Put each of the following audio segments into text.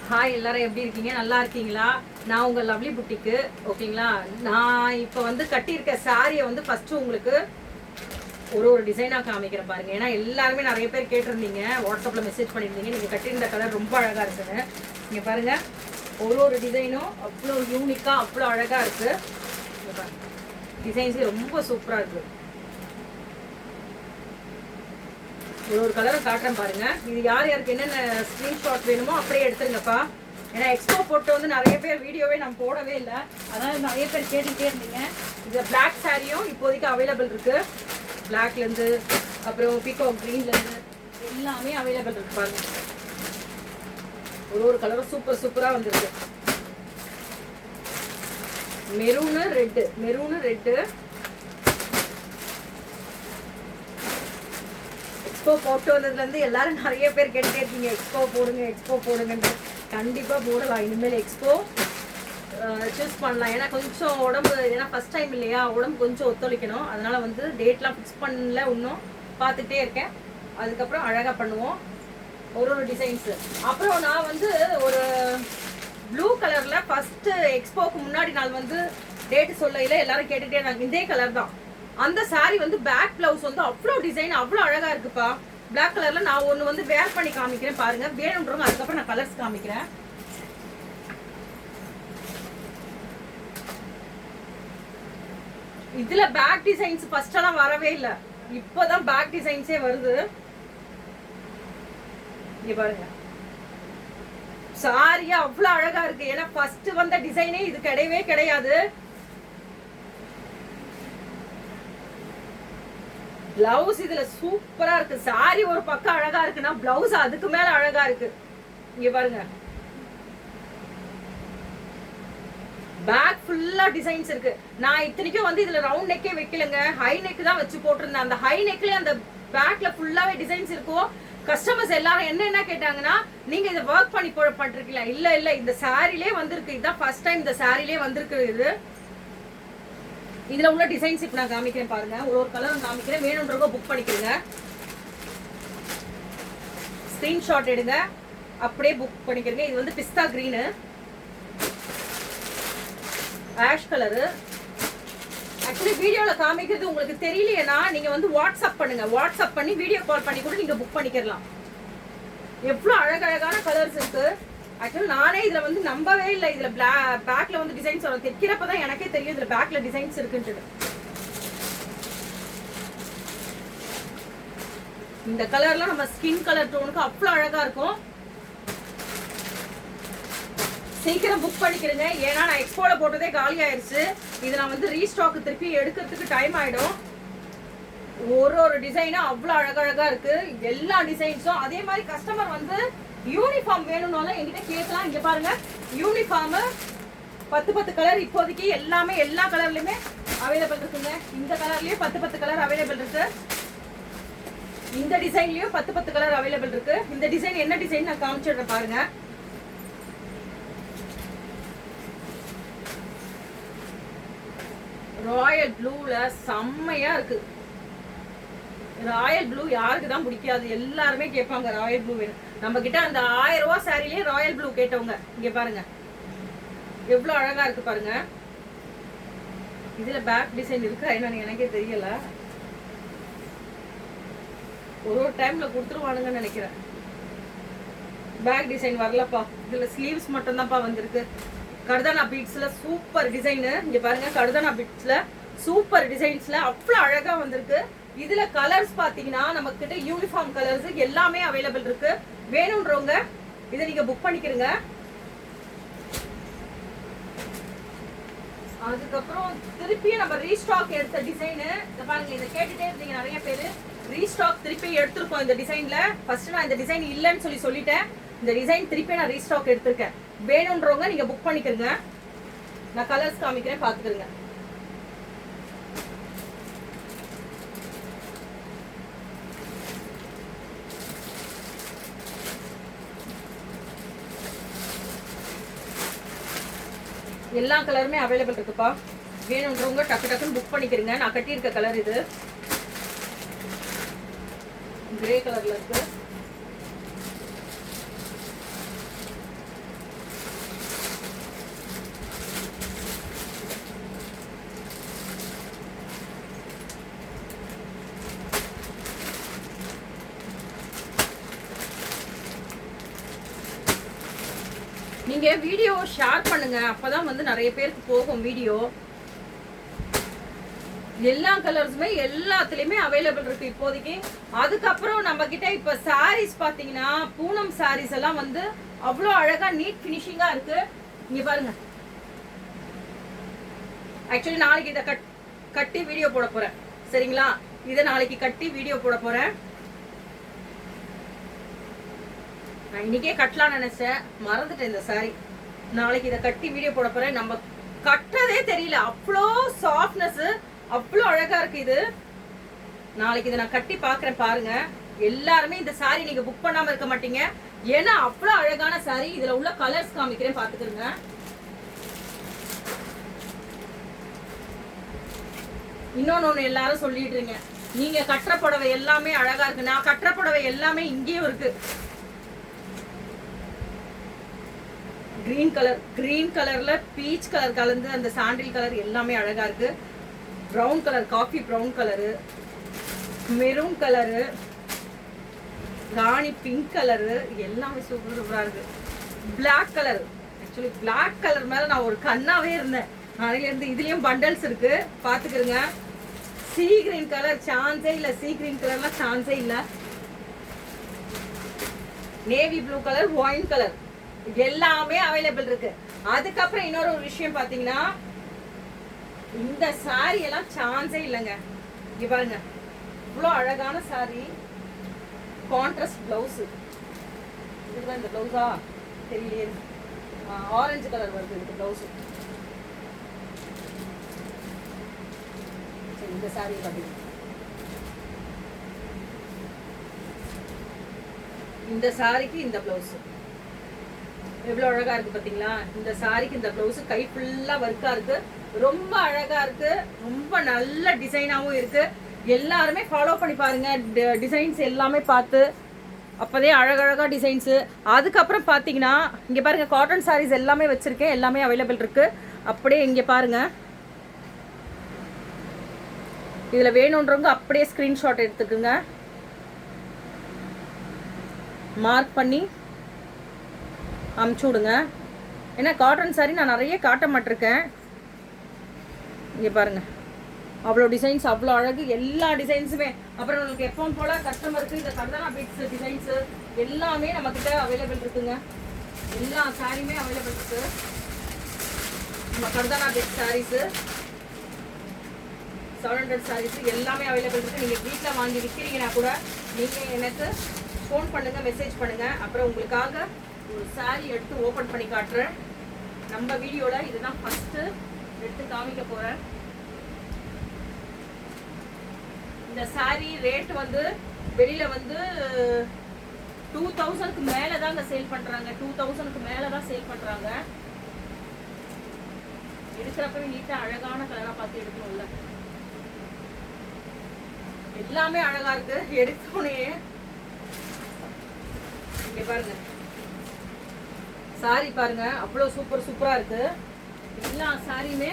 Hi, எல்லாரும் எப்படி இருக்கீங்க? நல்லா இருக்கீங்களா? நான் உங்கள் லவ்லி புட்டிக்கு. ஓகேங்களா? நான் இப்போ வந்து கட்டியிருக்க சாரியை வந்து ஃபஸ்ட்டு உங்களுக்கு ஒரு டிசைனாக காமிக்கிறேன் பாருங்க. ஏன்னா எல்லாருமே நிறைய பேர் கேட்டிருந்தீங்க, வாட்ஸ்அப்பில் மெசேஜ் பண்ணியிருந்தீங்க, நீங்கள் கட்டியிருந்த கலர் ரொம்ப அழகாக இருக்குன்னு. நீங்கள் பாருங்கள், ஒரு டிசைனும் அவ்வளோ யூனிக்காக அவ்வளோ அழகாக இருக்குது. டிசைன்ஸே ரொம்ப சூப்பராக இருக்குது. ஒரு கலரும் காட்டுறேன் பாருங்க. இது யார் யாருக்கு என்னென்ன ஸ்க்ரீன்ஷாட் வேணுமோ அப்படியே எடுத்துருங்கப்பா. ஏன்னா எக்ஸ்போ போட்டு வந்து நிறைய பேர் வீடியோவே நம்ம போடவே இல்லை, அதனால நிறைய பேர் கேட்டுகிட்டே இருந்தீங்க. இது பிளாக் சாரியும் இப்போதைக்கு அவைலபிள் இருக்கு. பிளாக்லேருந்து அப்புறம் பீகாக் க்ரீன்லேருந்து எல்லாமே அவைலபிள் இருக்கு பாருங்க. ஒரு கலரும் சூப்பர் சூப்பராக வந்துருக்கு. மெரூனு ரெட்டு எக்ஸ்போ போட்டு வந்ததுலேருந்து எல்லாரும் நிறைய பேர் கேட்டுட்டே இருக்கீங்க, எக்ஸ்போ போடுங்கன்ட்டு. கண்டிப்பாக போடலாம். இனிமேல் எக்ஸ்போ சூஸ் பண்ணலாம். ஏன்னா கொஞ்சம் உடம்பு, ஏன்னா ஃபஸ்ட் டைம் இல்லையா, உடம்பு கொஞ்சம் ஒத்துழைக்கணும். அதனால் வந்து டேட்லாம் ஃபிக்ஸ் பண்ணல, இன்னும் பார்த்துட்டே இருக்கேன். அதுக்கப்புறம் அழகாக பண்ணுவோம் ஒரு டிசைன்ஸு. அப்புறம் நான் வந்து ஒரு ப்ளூ கலரில் ஃபஸ்ட்டு எக்ஸ்போக்கு முன்னாடி நாள் வந்து டேட்டு சொல்லையில் எல்லாரும் கேட்டுகிட்டே இருந்தாங்க. இதே கலர் தான். அந்த சாரி வந்து பேக் பிளவுஸ் வந்து அவ்வளோ டிசைன் அவ்வளோ அழகா இருக்குப்பா. பிளாக் கலர்ல நான் ஒன்று வந்து வேர் பண்ணி காமிக்கிறேன் பாருங்க. வேணுன்றவங்க அதுக்கப்புறம் நான் கலர்ஸ் காமிக்கிறேன். இதுல பேக் டிசைன்ஸ் ஃபர்ஸ்ட் எல்லாம் வரவே இல்லை, இப்போதான் பேக் டிசைன்ஸே வருது. இங்க பாருங்க, சாரியா அவ்வளோ அழகா இருக்கு. ஏன்னா ஃபர்ஸ்ட் வந்த டிசைனே இது கிடையவே கிடையாது. பிளவுஸ் இதுல சூப்பரா இருக்கு. சாரி ஒரு பக்கம் அழகா இருக்குன்னா பிளவுஸ் அதுக்கு மேல அழகா இருக்கு. இங்க பாருங்க, பேக் ஃபுல்லா டிசைன்ஸ் இருக்கு. நான் இத்தனைக்கும் வந்து இதுல ரவுண்ட் நெக்கே வைக்கலங்க, ஹை நெக் தான் வச்சு போட்டிருந்தேன். அந்த ஹை நெக்ல அந்த பேக்ல ஃபுல்லாவே டிசைன்ஸ் இருக்கும். கஸ்டமர்ஸ் எல்லாரும் என்ன கேட்டாங்கன்னா, நீங்க இதை ஒர்க் பண்ணி பண்ணிருக்கீங்களா? இல்ல இந்த சாரிலே வந்திருக்கு. இதுதான் ஃபர்ஸ்ட் டைம் இந்த சாரிலே வந்திருக்கு. இதுல உள்ள டிசைன்ஸ் இப்ப நான் காமிக்கிறேன் பாருங்க. ஒரு கலர் காமிக்கிறேன், வேணும்ன்றவங்க புக் பண்ணிக்கிறேங்க. ஸ்கிரீன்ஷாட் எடுங்க, அப்படியே புக் பண்ணிக்கிறேங்க. இது வந்து பிஸ்தா கிரீனு, ஆஷ் கலரு. ஆக்சுவலி வீடியோல காமிக்கிறது உங்களுக்கு தெரியலையேனா நீங்க வந்து வாட்ஸ்அப் பண்ணுங்க. வாட்ஸ்அப் பண்ணி வீடியோ கால் பண்ணி கூட நீங்க புக் பண்ணிக்கலாம். எவ்வளவு அழகழகான கலர்ஸ் இருக்கு. ஆக்சுவலி நானே இதுல வந்து நம்பவே இல்லை, இதுல பேக்ல வந்து டிசைன்ஸ் வரும். தைக்கிறப்பதான் எனக்கே தெரியும் இதுல பேக்ல டிசைன்ஸ் இருக்குன்ட்டு. இந்த கலர்லாம் நம்ம ஸ்கின் கலர் டோனுக்கு அவ்வளவு அழகா இருக்கும். சீக்கிரம் புக் பண்ணிக்கிறேங்க. ஏன்னா நான் எக்ஸ்போல போட்டதே காலி ஆயிடுச்சு. இது நான் வந்து ரீஸ்டாக் திருப்பி எடுக்கிறதுக்கு டைம் ஆயிடும். ஒரு டிசைனும் அவ்வளவு அழகழகா இருக்கு. எல்லா டிசைன்ஸும் அதே மாதிரி. கஸ்டமர் வந்து யூனிஃபார்ம் வேணும்னாலும் என்கிட்ட கேட்கலாம். இங்க பாருங்க, யூனிஃபார்ம் 10 கலர் இப்போதைக்கு எல்லாமே எல்லா கலர்லயுமே அவைலபிள் இருக்குங்க. இந்த கலர்லயும் 10 கலர் அவைலபிள் இருக்கு. இந்த டிசைன்லயும் 10 கலர் அவைலபிள் இருக்கு. இந்த டிசைன் என்ன டிசைன் நான் காமிச்சிடுறேன் பாருங்க. ராயல் ப்ளூல செம்மையா இருக்கு. ராயல் ப்ளூ யாருக்கு தான் பிடிக்காது? எல்லாருமே கேட்பாங்க ராயல் ப்ளூ வேணும். நம்ம கிட்ட அந்த 1000 ரூபாய் சாரிலேயே ராயல் ப்ளூ கேட்டவங்க. இங்க பாருங்க எவ்வளவு அழகா இருக்கு பாருங்க. இதுல பேக் டிசைன் இருக்கா என்னன்னு எனக்கே தெரியல. ஒரு டைம்ல கொடுத்துருவானுங்கன்னு நினைக்கிறேன். பேக் டிசைன் வரலப்பா. இதுல ஸ்லீவ்ஸ் மட்டும் தான்ப்பா வந்திருக்கு. கர்தானா பீட்ஸ்ல சூப்பர் டிசைனு. இங்க பாருங்க, கர்தானா பீட்ஸ்ல சூப்பர் டிசைன்ஸ்ல அவ்வளவு அழகா வந்திருக்கு. இதுல கலர்ஸ் பாத்தீங்கன்னா நம்ம கிட்ட யூனிஃபார்ம் கலர்ஸ் எல்லாமே அவைலபிள் இருக்கு. வேணும்ன்றவங்க இதை நீங்க புக் பண்ணிக்கிறீங்க. அதுக்கப்புறம் திருப்பியும் நம்ம ரீஸ்டாக் எடுத்த டிசைனு இதை பாருங்க. இதை கேட்டுட்டே இருந்தீங்க நிறைய பேரு. ரீஸ்டாக் திருப்பி எடுத்திருக்கோம் இந்த டிசைன்ல. ஃபர்ஸ்ட் நான் இந்த டிசைன் இல்லைன்னு சொல்லிட்டேன். இந்த டிசைன் திருப்பி நான் ரீஸ்டாக் எடுத்திருக்கேன். வேணும்ன்றவங்க நீங்க புக் பண்ணிக்கிறீங்க. நான் கலர்ஸ் காமிக்கிறேன், பாத்துக்கிறேங்க. எல்லா கலருமே அவைலபிள் இருக்குப்பா. வேணும்ன்றவங்க டக்குன்னு புக் பண்ணிக்கிறீங்க. நான் கட்டியிருக்க கலர் இது கிரே கலர்ல இருக்கு. நீங்க வீடியோ ஷேர் பண்ணுங்க, அப்பதான் வந்து நிறைய பேருக்கு போகும் வீடியோ. எல்லா கலர்ஸுமே எல்லாத்துலயுமே அவைலபிள் இருக்கு இப்போதைக்கு. அதுக்கப்புறம் நம்ம கிட்ட இப்ப சாரீஸ் பாத்தீங்கன்னா பூனம் சாரீஸ் எல்லாம் வந்து அவ்வளோ அழகா நீட் பினிஷிங்கா இருக்கு. இங்க பாருங்க, ஆக்சுவலி நாளைக்கு இதை கட்டி வீடியோ போட போறேன், சரிங்களா? இதை நாளைக்கு கட்டி வீடியோ போட போறேன். நான் இன்னைக்கே கட்டலாம்னு நினைச்சேன், மறந்துட்டேன் இந்த சாரி. நாளைக்கு இதை கட்டி வீடியோ போட போறேன். நம்ம கட்டுறதே தெரியல, அவ்வளோ சாஃப்ட்னஸ், அவ்வளோ அழகா இருக்கு இது. நாளைக்கு இதை நான் கட்டி பாக்குறேன், பாருங்க. எல்லாருமே இந்த சாரி நீங்க புக் பண்ணாம இருக்க மாட்டீங்க, ஏன்னா அவ்வளோ அழகான சாரி. இதுல உள்ள கலர்ஸ் காமிக்கிறேன், பாத்துக்கிறேங்க. இன்னொன்னு எல்லாரும் சொல்லிடுறீங்க, நீங்க கட்டுற புடவை எல்லாமே அழகா இருக்கு. நான் கட்டுற புடவை எல்லாமே இங்கேயும் இருக்கு. கிரீன் கலர்ல பீச் கலர் கலந்து அந்த சாண்டில் கலர் எல்லாமே அழகா இருக்கு. Brown colour, coffee brown colour, maroon colour, ராணி பிங்க் கலரு, எல்லாமே சூப்பர் சூப்பரா இருக்கு. Black colour, actually black colour மேல நான் ஒரு கண்ணாவே இருந்தேன் நாளையில இருந்து. இதுலயும் பண்டல்ஸ் இருக்கு, பாத்துக்கிறேங்க. சீ கிரீன் கலர் சான்ஸே இல்ல, சீ கிரீன் கலர்லாம் சான்ஸே இல்ல. Navy blue colour, wine colour எல்லாமே அவைலபிள் இருக்கு. அதுக்கப்புறம் இன்னொரு ஒரு விஷயம் பாத்தீங்கன்னா, இந்த சாரி எல்லாம் சான்ஸே இல்லைங்க. இங்க பாருங்க, இவ்வளோ அழகான சாரி, கான்ட்ராஸ்ட் பிளவுஸ். இதுதான் இந்த பிளவுஸா தெரியலையே, ஆரஞ்சு கலர் வருது இந்த பிளவுஸ். இந்த சாரி பாத்தீங்கன்னா, இந்த சாரிக்கு இந்த பிளவுஸ் எவ்வளவு அழகா இருக்கு பாத்தீங்களா? இந்த சாரிக்கு இந்த பிளவுஸ் கை ஃபுல்லா ஒர்க்கா இருக்கு, ரொம்ப அழகா இருக்கு, ரொம்ப நல்ல டிசைனாவும் இருக்கு. எல்லாருமே ஃபாலோ பண்ணி பாருங்க, டிசைன்ஸ் எல்லாமே பார்த்து. அப்போதே அழகழகா டிசைன்ஸு. அதுக்கப்புறம் பார்த்தீங்கன்னா இங்கே பாருங்க, காட்டன் சாரீஸ் எல்லாமே வச்சிருக்கேன், எல்லாமே அவைலபிள் இருக்கு. அப்படியே இங்கே பாருங்க, இதில் வேணுன்றவங்க அப்படியே ஸ்க்ரீன்ஷாட் எடுத்துக்குங்க, மார்க் பண்ணி அமுச்சு விடுங்க. ஏன்னா காட்டன் சாரி நான் நிறைய காட்ட மாட்டிருக்கேன். இங்கே பாருங்க, அவ்வளோ டிசைன்ஸ், அவ்வளோ அழகு, எல்லா டிசைன்ஸுமே. அப்புறம் உங்களுக்கு எப்பவும் போல கஸ்டமருக்கு இந்த கர்தானா பீட்ஸ் டிசைன்ஸு எல்லாமே நம்மக்கிட்ட அவைலபிள் இருக்குங்க. எல்லா சாரியுமே அவைலபிள் இருக்கு. நம்ம கர்தானா பீட்ஸ் சாரீஸு 700 சாரீஸு எல்லாமே அவைலபிள் இருக்குது. நீங்கள் வீட்டில் வாங்கி விற்கிறீங்கன்னா கூட நீங்கள் எனக்கு ஃபோன் பண்ணுங்கள், மெசேஜ் பண்ணுங்கள். அப்புறம் உங்களுக்காக ஒரு சாரி எடுத்து ஓப்பன் பண்ணி காட்டுறேன். நம்ம வீடியோவில் இதுதான் ஃபஸ்ட்டு எடுத்து காமிக்க போகிறேன். இந்த சாரி ரேட் வந்து வெளியில் வந்து 2000க்கு மேலே தாங்க சேல் பண்ணுறாங்க. 2000க்கு மேலே தான் சேல் பண்ணுறாங்க. எடுக்கிறப்பவே நீட்டாக அழகான கலராக பார்த்து எடுக்கணும்ல. எல்லாமே அழகா இருக்கு. எடுத்தோடனே இங்க பாருங்க, சாரி பாருங்க, அவ்வளோ சூப்பரா இருக்கு. எல்லா சாரியுமே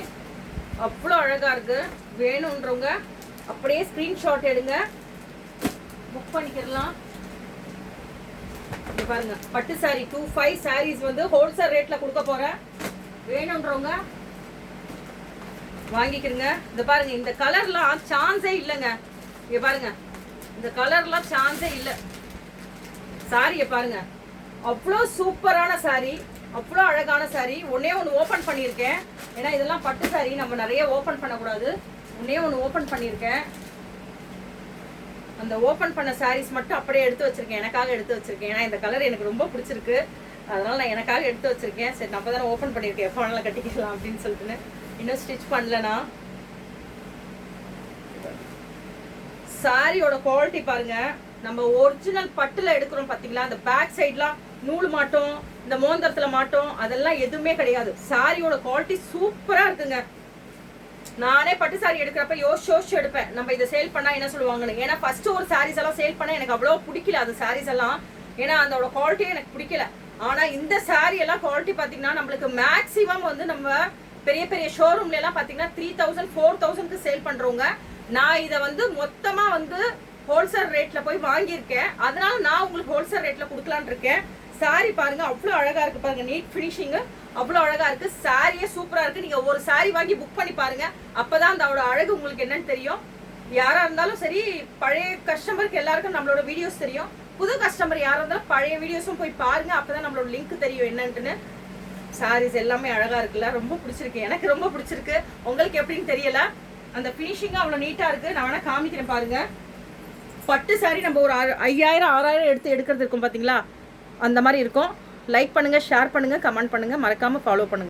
அவ்வளோ அழகா இருக்கு. வேணும்ன்றவங்க அப்படியே ஸ்கிரீன்ஷாட் எடுங்க, புக் பண்ணிக்கலாம். இங்க பாருங்க, பட்டு சாரி 25 சாரீஸ் வந்து ஹோல்சேல் ரேட்ல கொடுக்க போறேன். வேணும்ன்றவங்க வாங்கிக்கிறங்க. இந்த பாருங்க, இந்த கலர்லாம் சான்ஸே இல்லைங்க. இங்க பாருங்க, இந்த கலர்லாம் சான்ஸே இல்லை. சாரியை பாருங்க, அவ்வளோ சூப்பரான சாரி, அவ்வளோ அழகான சாரி. ஒன்னே ஒன்று ஓப்பன் பண்ணியிருக்கேன், ஏன்னா இதெல்லாம் பட்டு சாரி, நம்ம நிறைய ஓப்பன் பண்ணக்கூடாது. ஒன்னே ஒன்று ஓப்பன் பண்ணியிருக்கேன். அந்த ஓப்பன் பண்ண சாரீஸ் மட்டும் அப்படியே எடுத்து வச்சிருக்கேன், எனக்காக எடுத்து வச்சிருக்கேன். ஏன்னா இந்த கலர் எனக்கு ரொம்ப பிடிச்சிருக்கு, அதனால நான் எனக்காக எடுத்து வச்சிருக்கேன். சரி, நம்ம தானே ஓப்பன் பண்ணியிருக்கேன், எப்போ வேணாலும் கட்டிக்கலாம் அப்படின்னு சொல்லிட்டுன்னு. இன்னும் ஸ்டிச் பண்ணலனா. சாரியோட குவாலிட்டி பாருங்க, நம்ம ஒரிஜினல் பட்டுல எடுக்கிறோம் பாத்தீங்களா, அந்த பேக் சைட்லாம் நூல் மாட்டோம், இந்த மோந்தரத்துல மாட்டோம், அதெல்லாம் எதுவுமே கிடையாது. சாரியோட குவாலிட்டி சூப்பரா இருக்குங்க. நானே பட்டு சாரி எடுக்கிறப்ப யோசிச்சு எடுப்பேன், நம்ம இதை சேல் பண்ணா என்ன சொல்லுவாங்கன்னு. ஏன்னா ஃபர்ஸ்ட் ஒரு சாரீஸ் எல்லாம் சேல் பண்ண எனக்கு அவ்வளோ பிடிக்கல அது சாரீஸ் எல்லாம், ஏன்னா அதோட குவாலிட்டியே எனக்கு பிடிக்கல. ஆனா இந்த சாரி எல்லாம் குவாலிட்டி பாத்தீங்கன்னா நம்மளுக்கு மேக்சிமம் வந்து நம்ம பெரிய பெரிய ஷோரூம்ல எல்லாம் பாத்தீங்கன்னா 3000 4000க்கு சேல் பண்றவங்க. நான் இதை வந்து மொத்தமா வந்து ஹோல்சேல் ரேட்ல போய் வாங்கியிருக்கேன், அதனால நான் உங்களுக்கு ஹோல்சேல் ரேட்ல கொடுக்கலான் இருக்கேன். சாரி பாருங்க அவ்வளோ அழகா இருக்கு பாருங்க, நீட் ஃபினிஷிங் அவ்வளோ அழகா இருக்கு. சாரியே சூப்பரா இருக்கு. நீங்க ஒரு சாரி வாங்கி புக் பண்ணி பாருங்க, அப்பதான் அதோட அழகு உங்களுக்கு என்னன்னு தெரியும். யாரா இருந்தாலும் சரி, பழைய கஸ்டமருக்கு எல்லாருக்கும் நம்மளோட வீடியோஸ் தெரியும். புது கஸ்டமர் யாரா இருந்தாலும் பழைய வீடியோஸும் போய் பாருங்க, அப்பதான் நம்மளோட லிங்க் தெரியும் என்னன்ட்டுன்னு. சாரீஸ் எல்லாமே அழகா இருக்குல்ல, ரொம்ப பிடிச்சிருக்கு, எனக்கு ரொம்ப பிடிச்சிருக்கு. உங்களுக்கு எப்படின்னு தெரியல, அந்த ஃபினிஷிங் அவ்வளோ நீட்டா இருக்கு. நான் வேணா காமிக்கிறேன் பாருங்க. பட்டு சாரி நம்ம ஒரு 5000 6000 எடுக்கிறது இருக்கும் பாத்தீங்களா, அந்த மாதிரி இருக்கும். லைக் பண்ணுங்க, ஷேர் பண்ணுங்க, கமெண்ட் பண்ணுங்க, மறக்காம ஃபாலோ பண்ணுங்க.